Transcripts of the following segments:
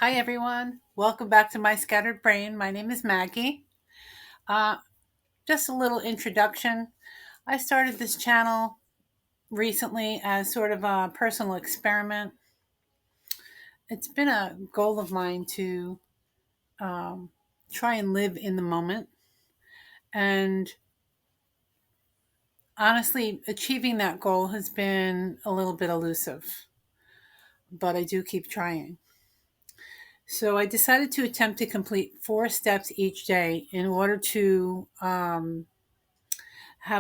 Hi, everyone. Welcome back to My Scattered Brain. My name is Maggie. Uh, just a little introduction. I started this channel recently as sort of a personal experiment. It's been a goal of mine to um, try and live in the moment. And honestly, achieving that goal has been a little bit elusive, but I do keep trying. So I decided to attempt to complete 4 steps each day in order to have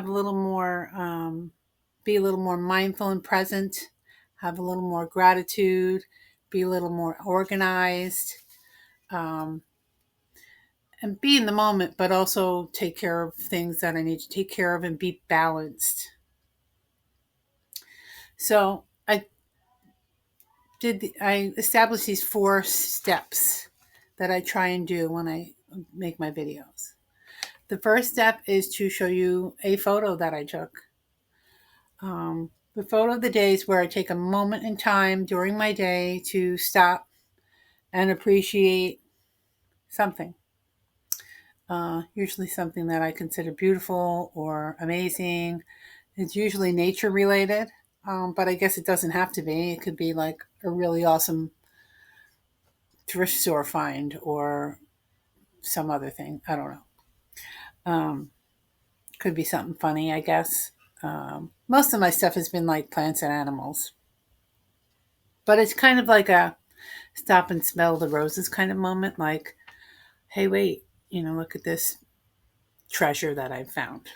a little more, be a little more mindful and present, have a little more gratitude, be a little more organized, um, and be in the moment, but also take care of things that I need to take care of and be balanced. So I established these 4 steps that I try and do when I make my videos. The first step is to show you a photo that I took. The photo of the days where I take a moment in time during my day to stop and appreciate something. Usually something that I consider beautiful or amazing. It's usually nature related, but I guess it doesn't have to be. It could be like a really awesome thrift store find or some other thing. I don't know. Could be something funny, I guess. Most of my stuff has been like plants and animals, but it's kind of like a stop and smell the roses kind of moment. Like, hey, wait, look at this treasure that I've found.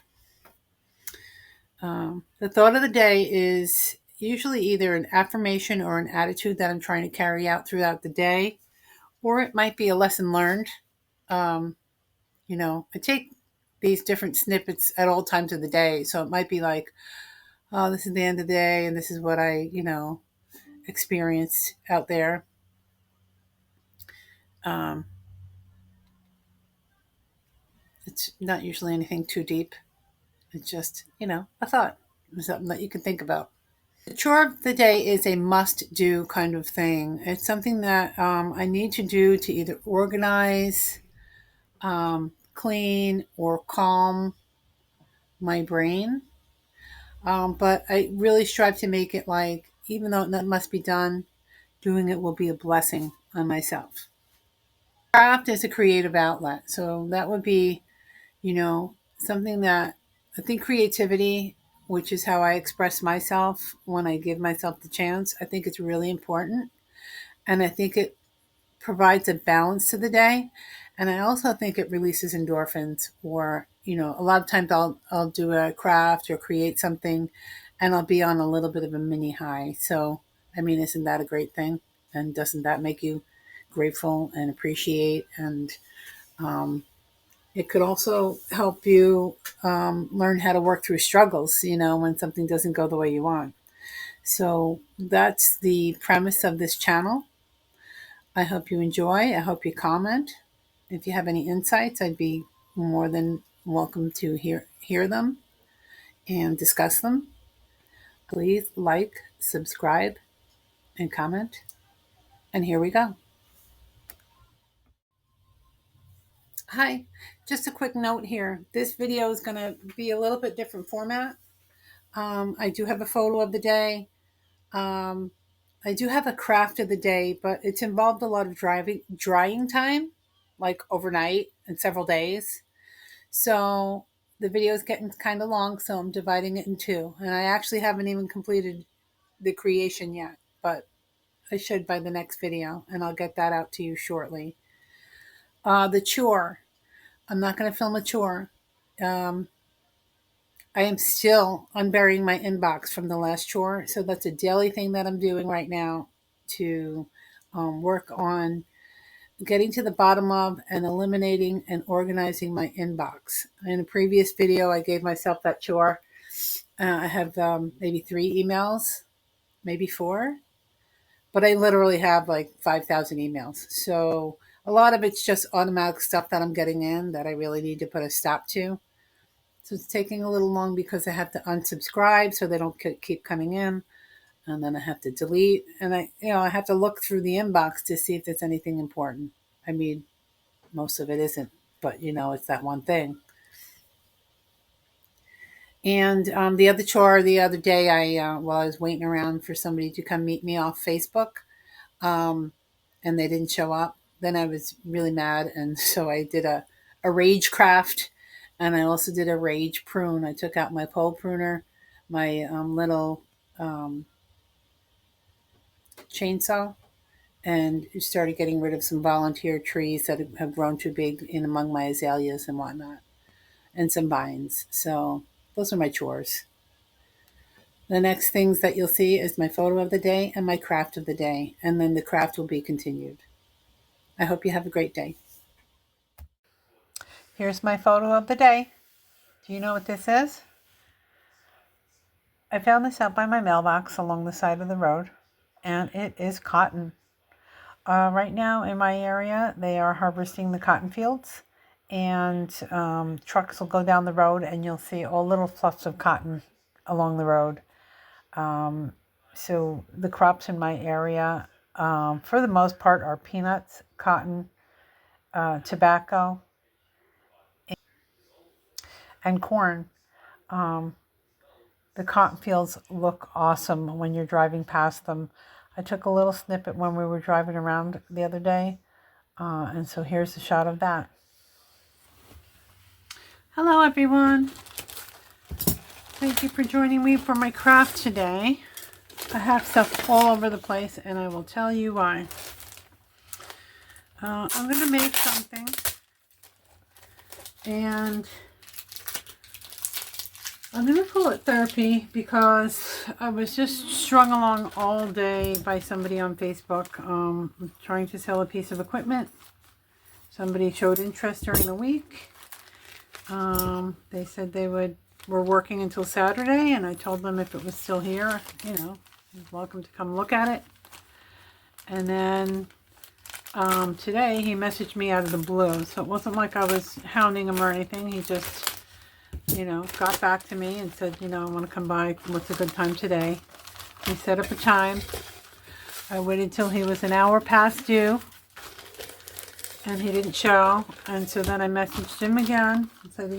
The thought of the day is usually either an affirmation or an attitude that I'm trying to carry out throughout the day, or it might be a lesson learned. Um, I take these different snippets at all times of the day. So it might be like, oh, this is the end of the day, and this is what I, experienced out there. Um, it's not usually anything too deep. It's just, a thought, something that you can think about. The chore of the day is a must do kind of thing. It's something that I need to do to either organize, clean, or calm my brain. But I really strive to make it like, even though that must be done, doing it will be a blessing on myself. Craft is a creative outlet. So that would be, something that I think creativity, which is how I express myself when I give myself the chance, I think it's really important. And I think it provides a balance to the day. And I also think it releases endorphins, or, a lot of times I'll do a craft or create something and I'll be on a little bit of a mini high. So, I mean, isn't that a great thing? And doesn't that make you grateful and appreciate? And it could also help you learn how to work through struggles, when something doesn't go the way you want. So that's the premise of this channel. I hope you enjoy. I hope you comment. If you have any insights, I'd be more than welcome to hear them and discuss them. Please like, subscribe, and comment. And here we go. Hi, just a quick note here. This video is going to be a little bit different format. I do have a photo of the day. Um, I do have a craft of the day, but it's involved a lot of drying time, like overnight and several days. So the video is getting kind of long, so I'm dividing it in two. And I actually haven't even completed the creation yet, but I should by the next video, and I'll get that out to you shortly. The chore. I'm not going to film a chore. Um, I am still unburying my inbox from the last chore. So that's a daily thing that I'm doing right now to work on getting to the bottom of and eliminating and organizing my inbox. In a previous video, I gave myself that chore. I have maybe 3 emails, maybe 4, but I literally have like 5,000 emails. So a lot of it's just automatic stuff that I'm getting in that I really need to put a stop to. So it's taking a little long because I have to unsubscribe so they don't keep coming in. and then I have to delete, and I have to look through the inbox to see if there's anything important. I mean, most of it isn't, but it's that one thing. And the other chore the other day, while I was waiting around for somebody to come meet me off Facebook, and they didn't show up, then I was really mad, and so I did a rage craft, and I also did a rage prune. I took out my pole pruner, my little chainsaw, and started getting rid of some volunteer trees that have grown too big in among my azaleas and whatnot, and some vines. So those are my chores. The next things that you'll see is my photo of the day and my craft of the day, and then the craft will be continued. I hope you have a great day. Here's my photo of the day. Do you know what this is? I found this out by my mailbox along the side of the road, and it is cotton. Right now in my area, they are harvesting the cotton fields, and trucks will go down the road, and you'll see all little fluffs of cotton along the road. So the crops in my area, for the most part, are peanuts, cotton, tobacco, and corn. The cotton fields look awesome when you're driving past them. I took a little snippet when we were driving around the other day, and so here's a shot of that. Hello everyone. Thank you for joining me for my craft today. I have stuff all over the place, and I will tell you why. I'm going to make something, and I'm going to call it therapy because I was just strung along all day by somebody on Facebook trying to sell a piece of equipment. Somebody showed interest during the week. They said they were working until Saturday, and I told them if it was still here, you're welcome to come look at it. And then today he messaged me out of the blue, so it wasn't like I was hounding him or anything. He just got back to me and said, I want to come by. What's a good time today? He set up a time. I waited till he was an hour past due, and he didn't show. And so then I messaged him again and said,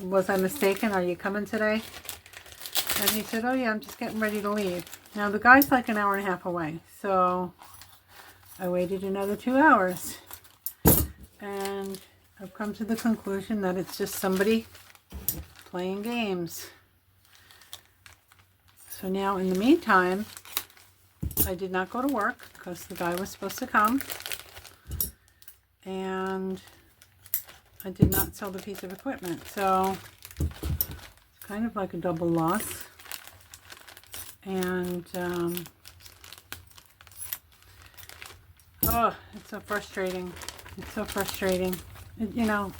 was I mistaken? Are you coming today? And he said, oh yeah, I'm just getting ready to leave. Now the guy's like an hour and a half away. So I waited another 2 hours. And I've come to the conclusion that it's just somebody playing games. So now in the meantime, I did not go to work because the guy was supposed to come, and I did not sell the piece of equipment, so it's kind of like a double loss. And it's so frustrating.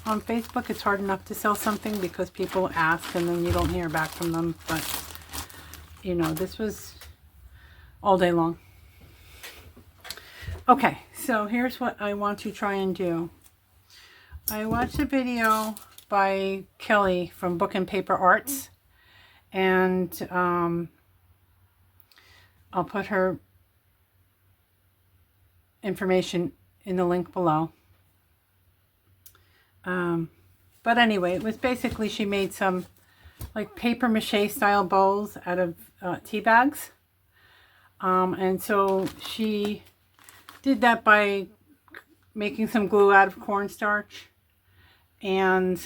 On Facebook it's hard enough to sell something because people ask and then you don't hear back from them, but this was all day long. Okay, so here's what I want to try and do. I watched a video by Kelly from Book and Paper Arts, and I'll put her information in the link below. But anyway, it was basically she made some like paper mache style bowls out of tea bags. And so she did that by making some glue out of cornstarch and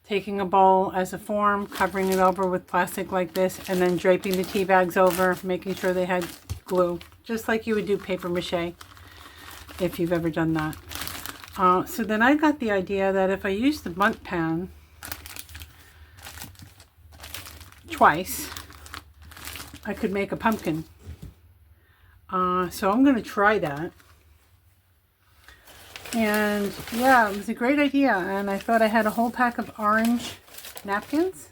taking a bowl as a form, covering it over with plastic like this, and then draping the tea bags over, making sure they had glue, just like you would do paper mache if you've ever done that. So then I got the idea that if I use the bundt pan twice, I could make a pumpkin. So I'm going to try that. And yeah, it was a great idea. And I thought I had a whole pack of orange napkins.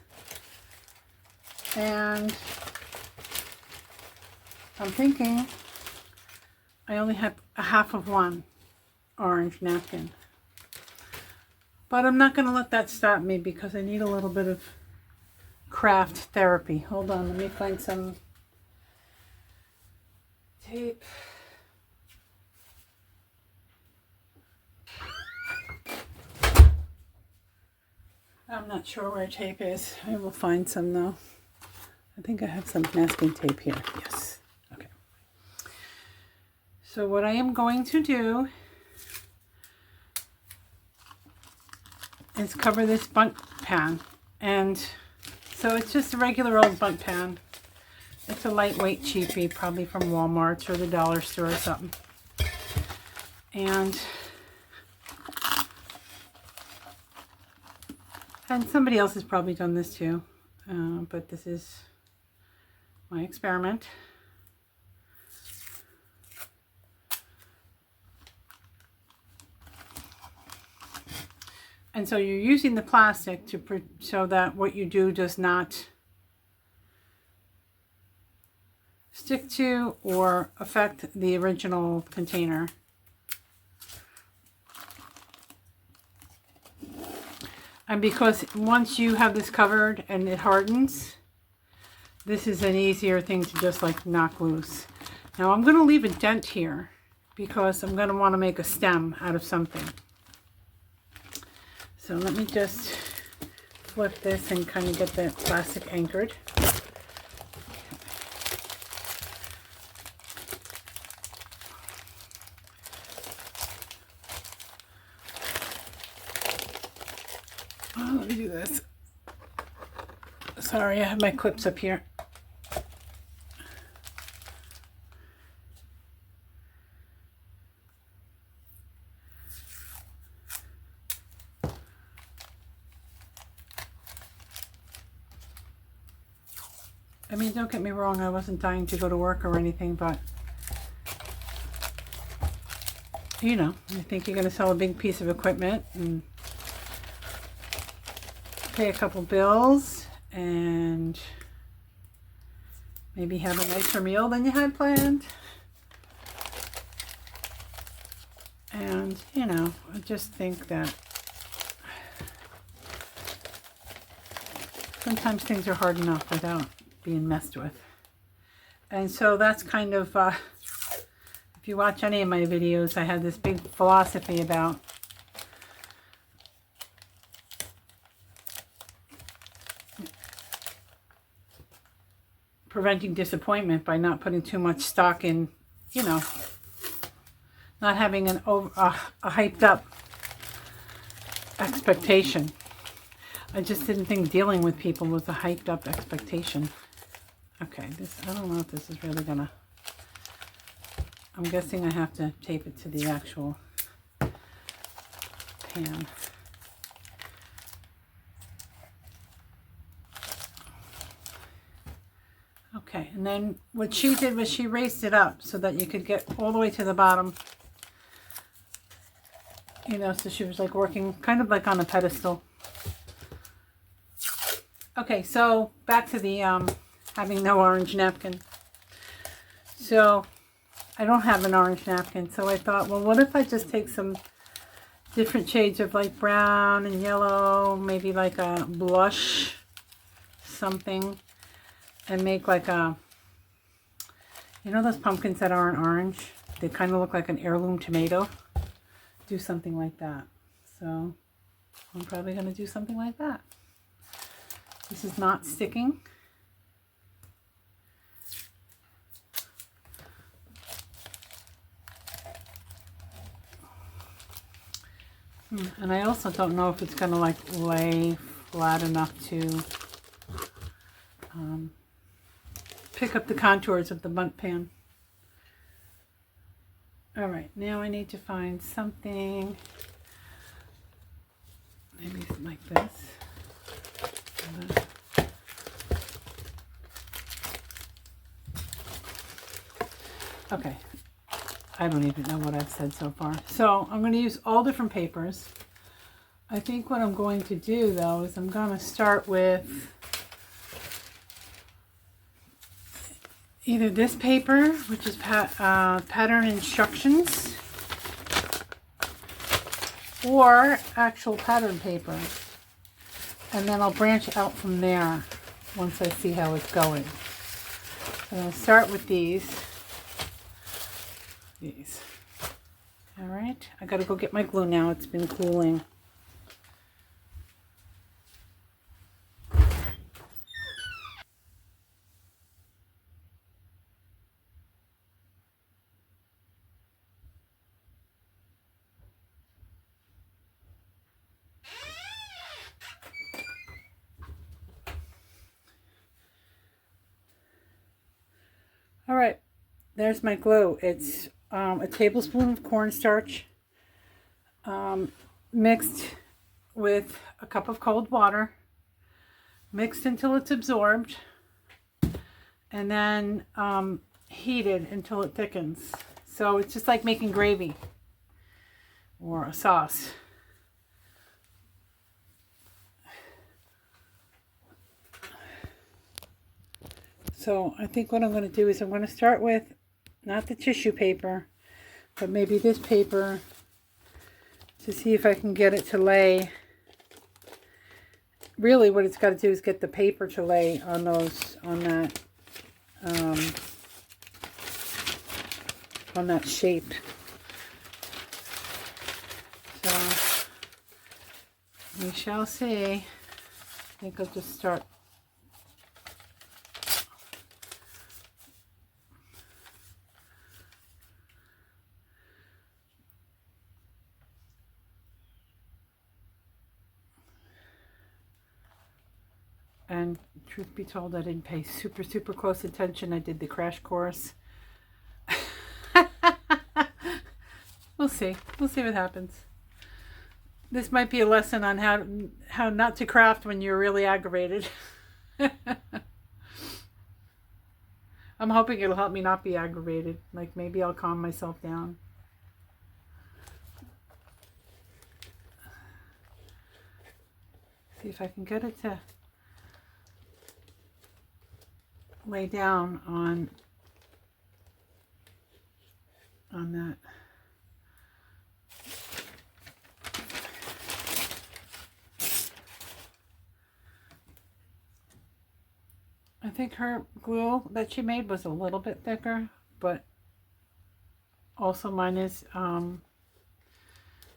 And I'm thinking I only have a half of one orange napkin. But I'm not going to let that stop me because I need a little bit of craft therapy. Hold on, let me find some tape. I'm not sure where tape is. I will find some though. I think I have some masking tape here. Yes. Okay. So what I am going to do is cover this bundt pan. And so it's just a regular old bundt pan. It's a lightweight cheapie, probably from Walmart or the dollar store or something. And somebody else has probably done this too, but this is my experiment. And so you're using the plastic so that what you do does not stick to or affect the original container. And because once you have this covered and it hardens, this is an easier thing to just like knock loose. Now I'm going to leave a dent here because I'm going to want to make a stem out of something. So let me just flip this and kind of get the plastic anchored. Oh, let me do this. Sorry, I have my clips up here. I mean, don't get me wrong, I wasn't dying to go to work or anything, but you know, I think you're going to sell a big piece of equipment and pay a couple bills and maybe have a nicer meal than you had planned. And, you know, I just think that sometimes things are hard enough without being messed with. And so that's kind of, if you watch any of my videos, I had this big philosophy about preventing disappointment by not putting too much stock in, you know, not having a hyped up expectation. I just didn't think dealing with people was a hyped up expectation. Okay, this, I don't know if this is really gonna, I'm guessing I have to tape it to the actual pan. Okay, and then what she did was she raised it up so that you could get all the way to the bottom. You know, so she was like working kind of like on a pedestal. Okay, so back to the having no orange napkin. So I don't have an orange napkin, so I thought, well, what if I just take some different shades of like brown and yellow, maybe like a blush something, and make like a, you know those pumpkins that aren't orange? They kind of look like an heirloom tomato. Do something like that. So I'm probably going to do something like that. This is not sticking. And I also don't know if it's going to like lay flat enough to pick up the contours of the bundt pan. All right, now I need to find something, maybe like this. Okay, I don't even know what I've said so far. So I'm going to use all different papers. I think what I'm going to do though is I'm going to start with either this paper, which is pattern instructions, or actual pattern paper. And then I'll branch out from there. once I see how it's going. I'm going to start with these. All right, I got to go get my glue now. It's been cooling. All right, there's my glue. It's a tablespoon of cornstarch mixed with a cup of cold water, mixed until it's absorbed, and then heated until it thickens. So it's just like making gravy or a sauce. So I think what I'm going to do is I'm going to start with not the tissue paper, but maybe this paper to see if I can get it to lay. Really what it's got to do is get the paper to lay on that shape. So we shall see. I think I'll just start. And truth be told, I didn't pay super close attention. I did the crash course. We'll see. We'll see what happens. This might be a lesson on how not to craft when you're really aggravated. I'm hoping it'll help me not be aggravated. Like maybe I'll calm myself down. See if I can get it to lay down on that. I think her glue that she made was a little bit thicker, but also mine is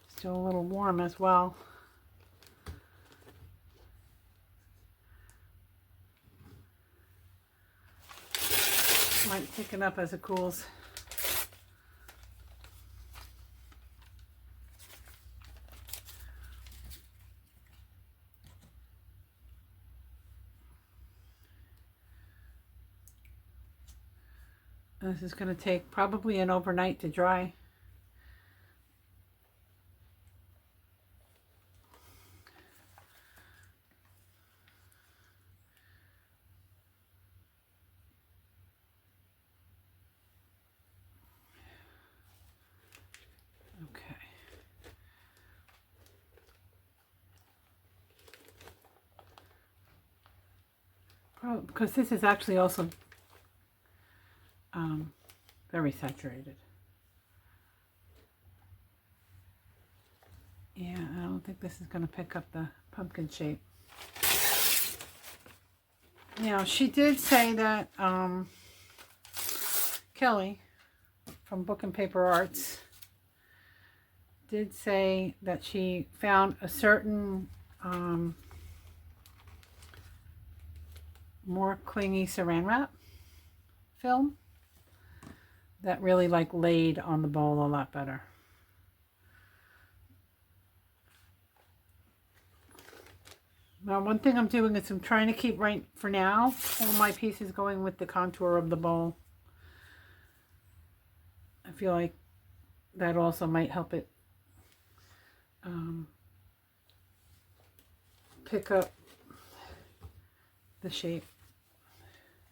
still a little warm as well. Might thicken up as it cools. This is going to take probably an overnight to dry. Okay. Probably because this is actually also very saturated. Yeah, I don't think this is going to pick up the pumpkin shape. Now, she did say that Kelly from Book and Paper Arts did say that she found a certain more clingy saran wrap film that really like laid on the bowl a lot better. Now one thing I'm doing is I'm trying to keep right for now all my pieces going with the contour of the bowl. I feel like that also might help it pick up the shape.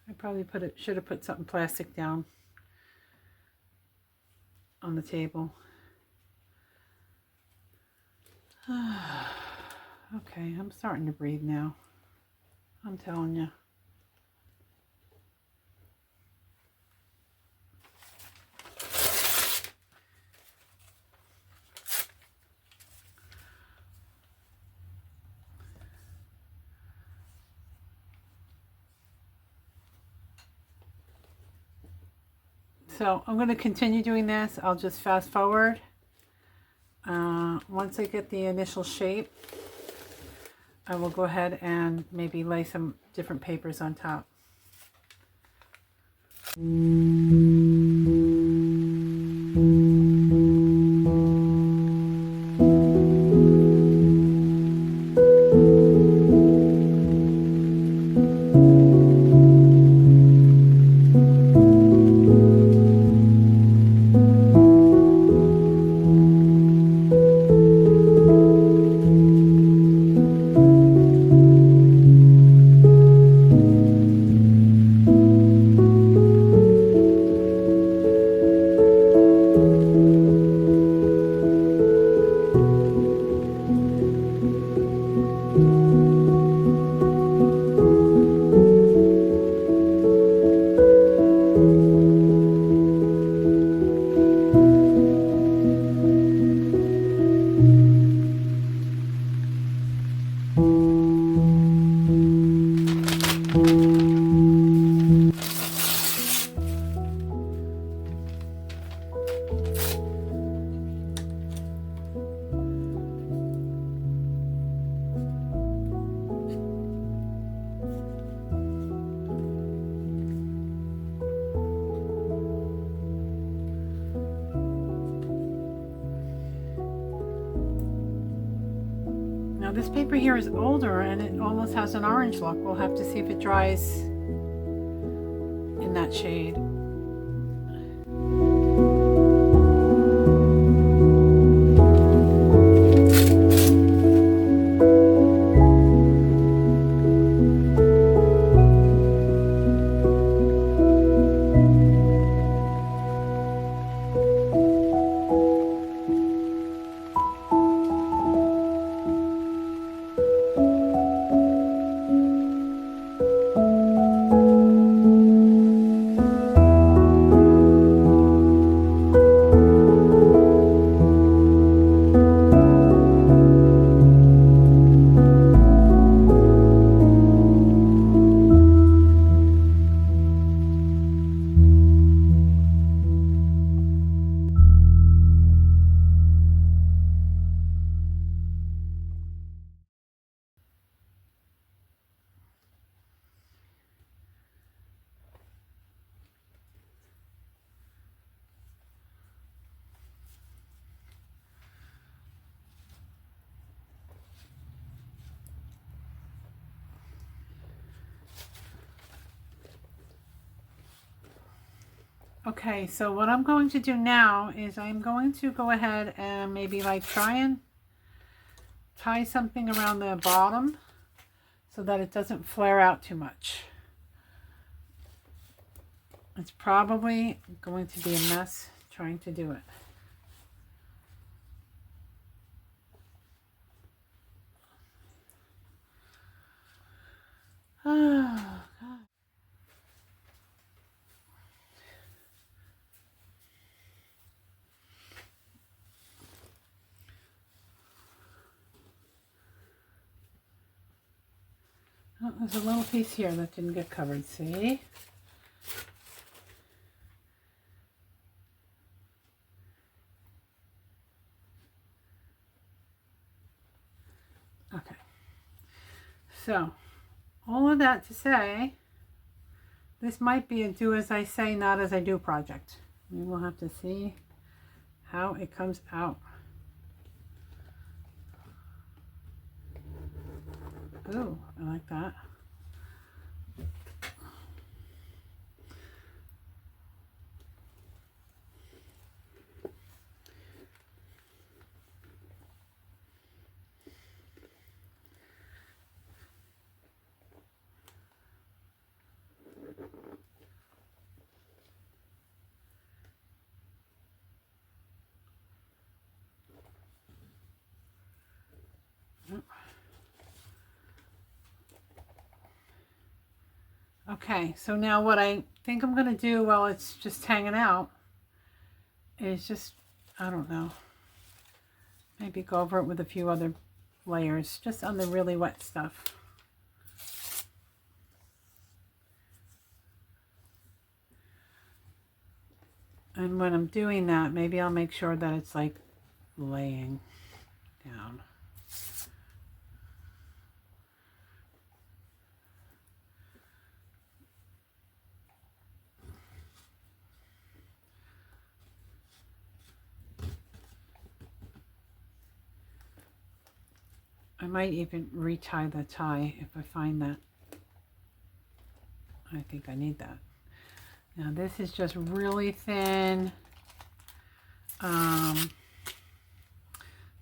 I probably should have put something plastic down on the table. Okay, I'm starting to breathe now. I'm telling you. So I'm going to continue doing this. I'll just fast forward. Once I get the initial shape, I will go ahead and maybe lay some different papers on top. Now this paper here is older and it almost has an orange look. We'll have to see if it dries in that shade. Okay, so what I'm going to do now is I'm going to go ahead and maybe like try and tie something around the bottom so that it doesn't flare out too much. It's probably going to be a mess trying to do it. Oh, God. Oh, there's a little piece here that didn't get covered, see? Okay. So, all of that to say, this might be a do as I say, not as I do project. We will have to see how it comes out. Ooh, I like that. Okay, so now what I think I'm going to do while it's just hanging out is just, I don't know, maybe go over it with a few other layers, just on the really wet stuff. And when I'm doing that, maybe I'll make sure that it's like laying down. I might even retie the tie if I find that I think I need that. Now this is just really thin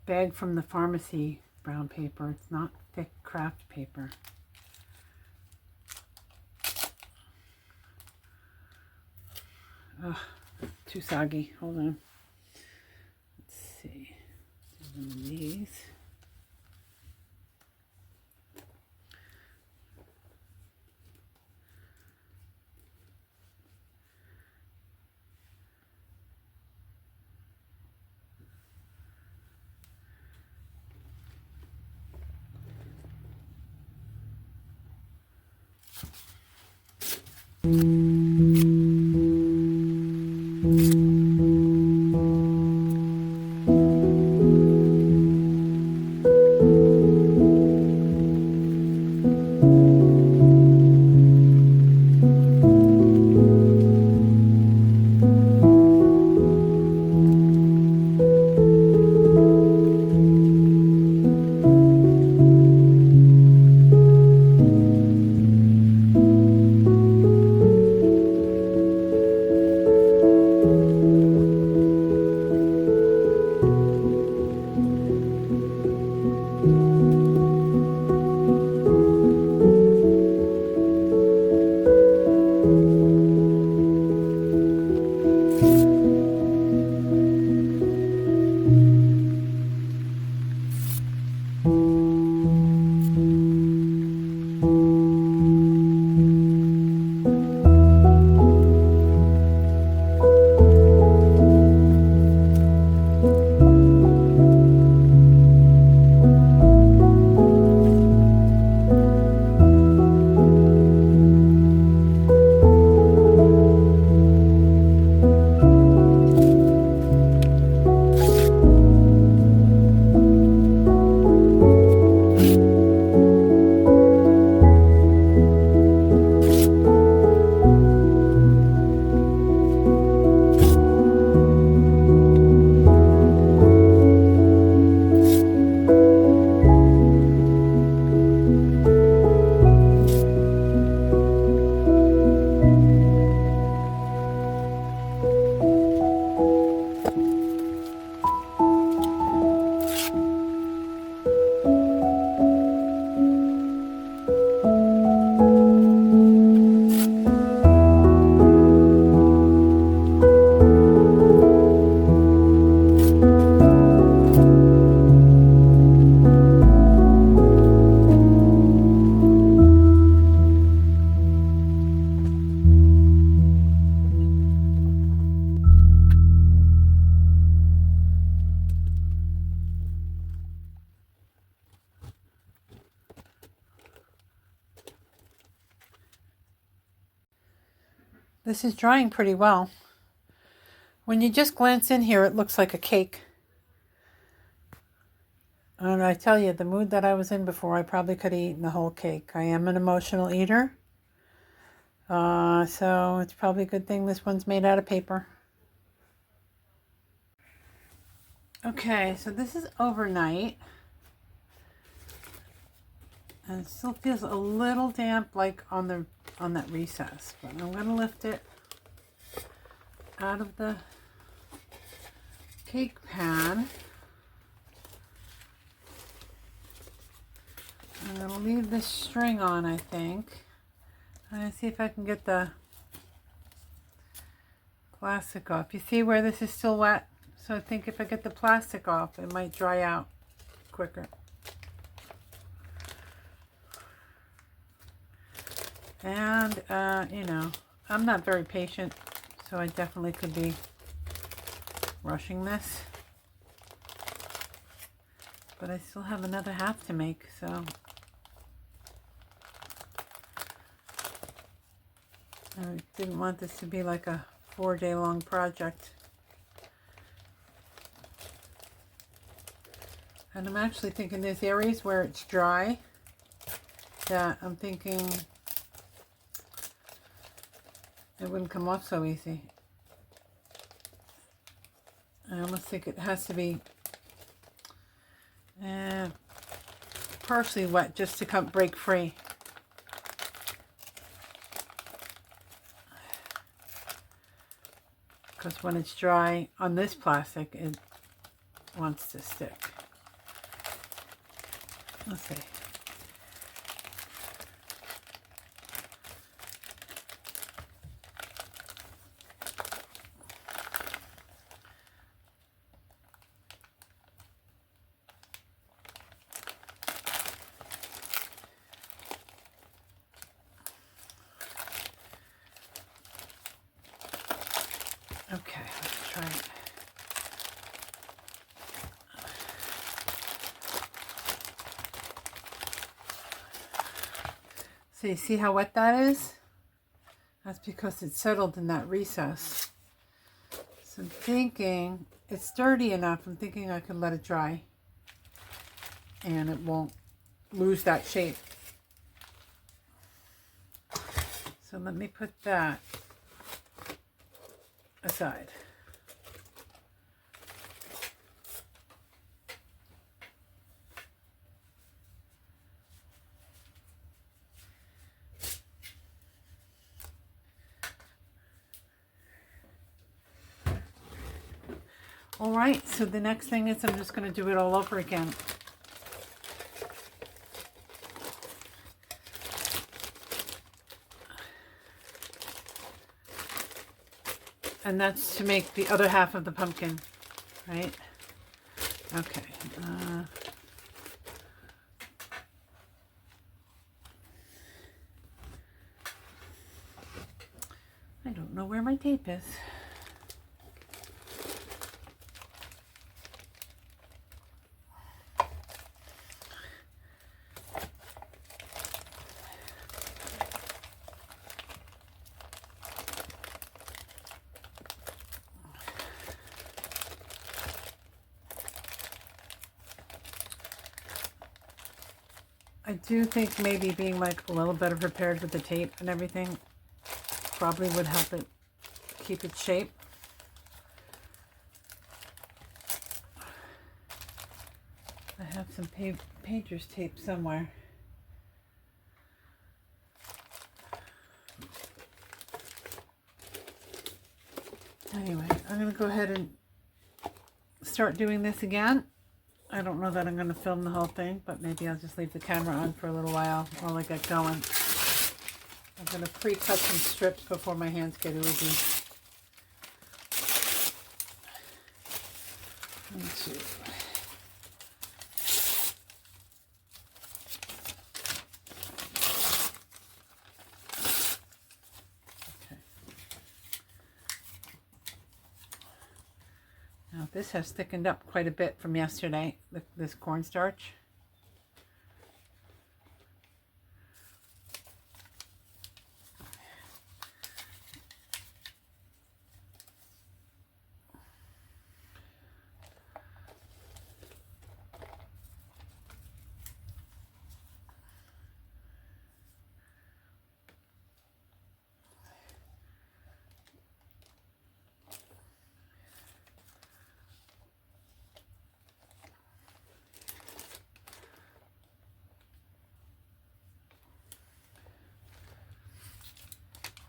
bag from the pharmacy brown paper. It's not thick craft paper. Ugh, too soggy. Hold on. Let's see. Do one of these. This is drying pretty well. When you just glance in here, it looks like a cake. And I tell you, the mood that I was in before, I probably could have eaten the whole cake. I am an emotional eater. So it's probably a good thing this one's made out of paper. Okay, so this is overnight. And it still feels a little damp like on that recess. But I'm going to lift it out of the cake pan. I'm going to leave this string on, I think. I'm going to see if I can get the plastic off. You see where this is still wet? So I think if I get the plastic off, it might dry out quicker. And, you know, I'm not very patient, so I definitely could be rushing this. But I still have another half to make, so I didn't want this to be like a 4-day long project. And I'm actually thinking there's areas where it's dry that I'm thinking it wouldn't come off so easy. I almost think it has to be partially wet just to break free. Because when it's dry on this plastic, it wants to stick. Let's see. Okay, let's try it. So you see how wet that is? That's because it settled in that recess. So I'm thinking it's sturdy enough. I'm thinking I can let it dry and it won't lose that shape. So let me put that aside. All right, so the next thing is I'm just going to do it all over again. And that's to make the other half of the pumpkin, right? Okay. I don't know where my tape is. I do think maybe being like a little better prepared with the tape and everything probably would help it keep its shape. I have some painter's tape somewhere. Anyway, I'm going to go ahead and start doing this again. I don't know that I'm going to film the whole thing, but maybe I'll just leave the camera on for a little while while I get going. I'm going to pre-cut some strips before my hands get oozy. 1, 2. Okay. Now this has thickened up quite a bit from yesterday, this cornstarch.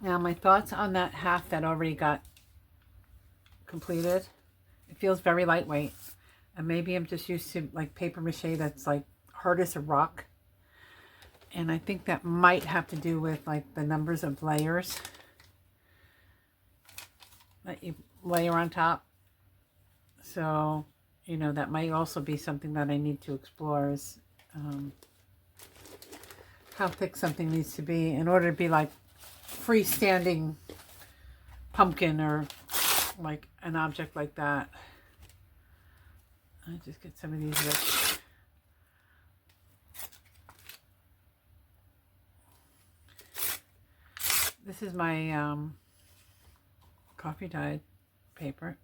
Now my thoughts on that half that already got completed. It feels very lightweight. And maybe I'm just used to like paper mache that's like hard as a rock. And I think that might have to do with like the numbers of layers that you layer on top. So, you know, that might also be something that I need to explore is how thick something needs to be in order to be like freestanding pumpkin or like an object like that. I just get some of these rich. This is my coffee dyed paper.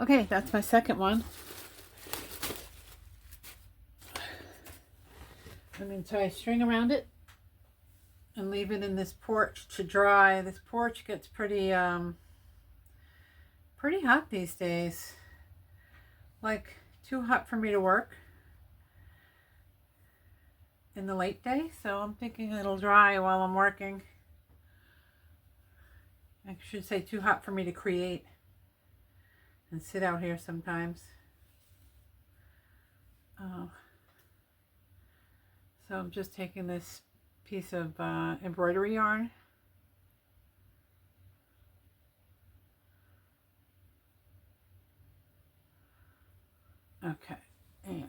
Okay, that's my second one. I'm going to tie a string around it and leave it in this porch to dry. This porch gets pretty pretty hot these days. Like too hot for me to work in the late day, so I'm thinking it'll dry while I'm working. I should say too hot for me to create and sit out here sometimes. So I'm just taking this piece of embroidery yarn. Okay, and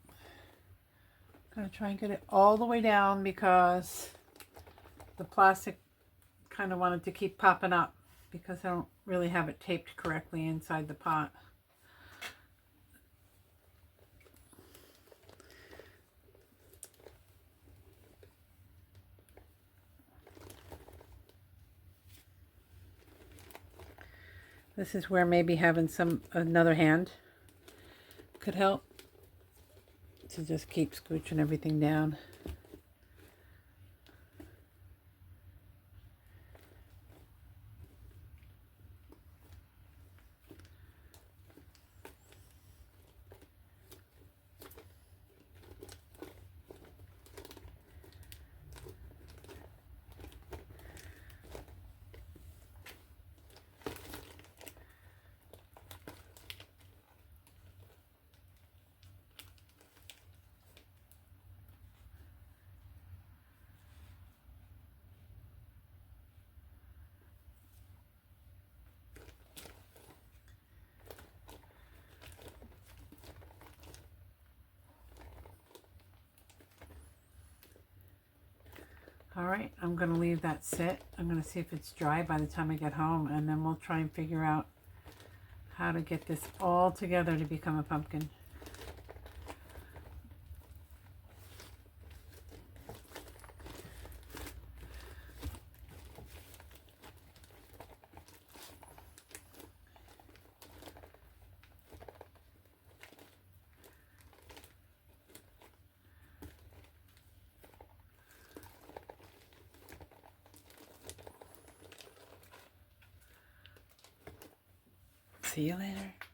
I'm going to try and get it all the way down because the plastic kind of wanted to keep popping up because I don't really have it taped correctly inside the pot. This is where maybe having another hand could help to just keep scooching everything down. Alright, I'm going to leave that sit. I'm going to see if it's dry by the time I get home, and then we'll try and figure out how to get this all together to become a pumpkin. See you later.